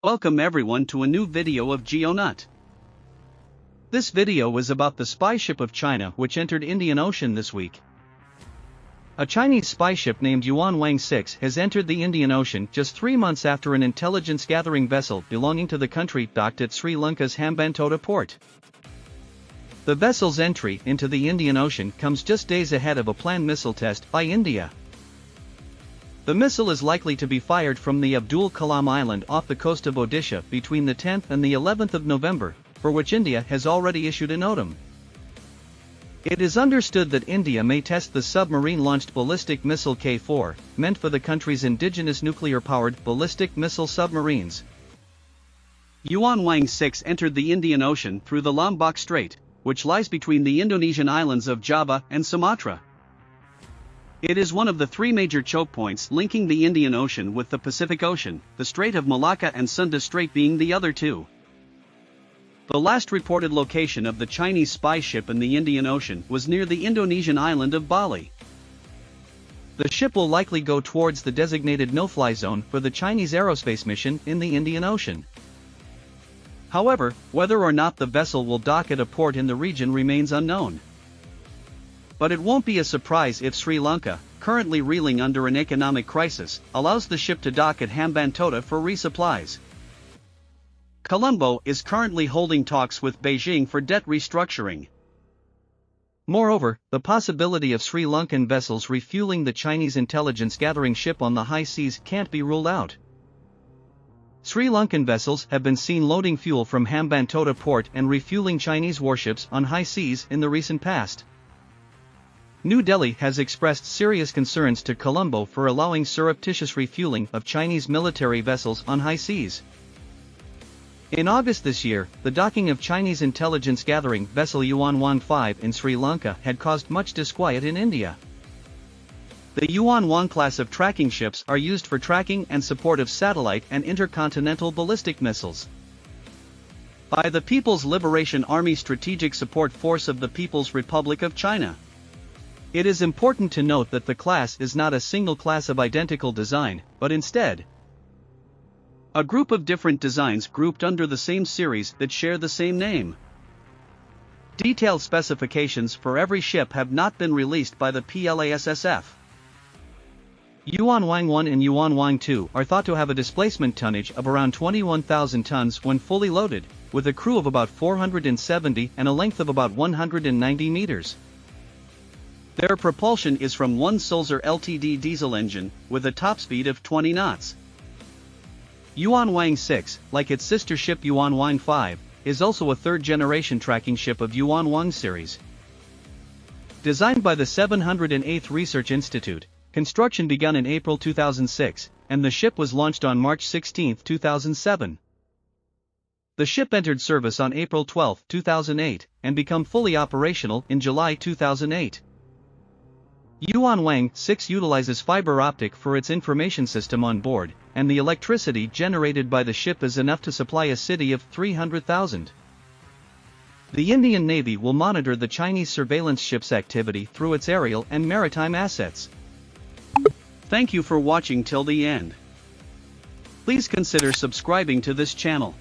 Welcome everyone to a new video of GeoNut. This video is about the spy ship of China which entered Indian Ocean this week. A Chinese spy ship named Yuanwang 6 has entered the Indian Ocean just 3 months after an intelligence-gathering vessel belonging to the country docked at Sri Lanka's Hambantota port. The vessel's entry into the Indian Ocean comes just days ahead of a planned missile test by India. The missile is likely to be fired from the Abdul Kalam Island off the coast of Odisha between the 10th and the 11th of November, for which India has already issued a notum. It is understood that India may test the submarine-launched ballistic missile K-4, meant for the country's indigenous nuclear-powered ballistic missile submarines. Yuanwang 6 entered the Indian Ocean through the Lombok Strait, which lies between the Indonesian islands of Java and Sumatra. It is one of the 3 major choke points linking the Indian Ocean with the Pacific Ocean, the Strait of Malacca and Sunda Strait being the other 2. The last reported location of the Chinese spy ship in the Indian Ocean was near the Indonesian island of Bali. The ship will likely go towards the designated no-fly zone for the Chinese aerospace mission in the Indian Ocean. However, whether or not the vessel will dock at a port in the region remains unknown. But it won't be a surprise if Sri Lanka, currently reeling under an economic crisis, allows the ship to dock at Hambantota for resupplies. Colombo is currently holding talks with Beijing for debt restructuring. Moreover, the possibility of Sri Lankan vessels refueling the Chinese intelligence-gathering ship on the high seas can't be ruled out. Sri Lankan vessels have been seen loading fuel from Hambantota port and refueling Chinese warships on high seas in the recent past. New Delhi has expressed serious concerns to Colombo for allowing surreptitious refueling of Chinese military vessels on high seas. In August this year, the docking of Chinese intelligence-gathering vessel Yuanwang 5 in Sri Lanka had caused much disquiet in India. The Yuanwang class of tracking ships are used for tracking and support of satellite and intercontinental ballistic missiles. By the People's Liberation Army Strategic Support Force of the People's Republic of China. It is important to note that the class is not a single class of identical design, but instead a group of different designs grouped under the same series that share the same name. Detailed specifications for every ship have not been released by the PLASSF. Yuanwang 1 and Yuanwang 2 are thought to have a displacement tonnage of around 21,000 tons when fully loaded, with a crew of about 470 and a length of about 190 meters. Their propulsion is from one Sulzer Ltd diesel engine, with a top speed of 20 knots. Yuanwang 6, like its sister ship Yuanwang 5, is also a third-generation tracking ship of Yuanwang series. Designed by the 708th Research Institute, construction began in April 2006, and the ship was launched on March 16, 2007. The ship entered service on April 12, 2008, and became fully operational in July 2008. Yuanwang 6 utilizes fiber optic for its information system on board, and the electricity generated by the ship is enough to supply a city of 300,000. The Indian Navy will monitor the Chinese surveillance ship's activity through its aerial and maritime assets. Thank you for watching till the end. Please consider subscribing to this channel.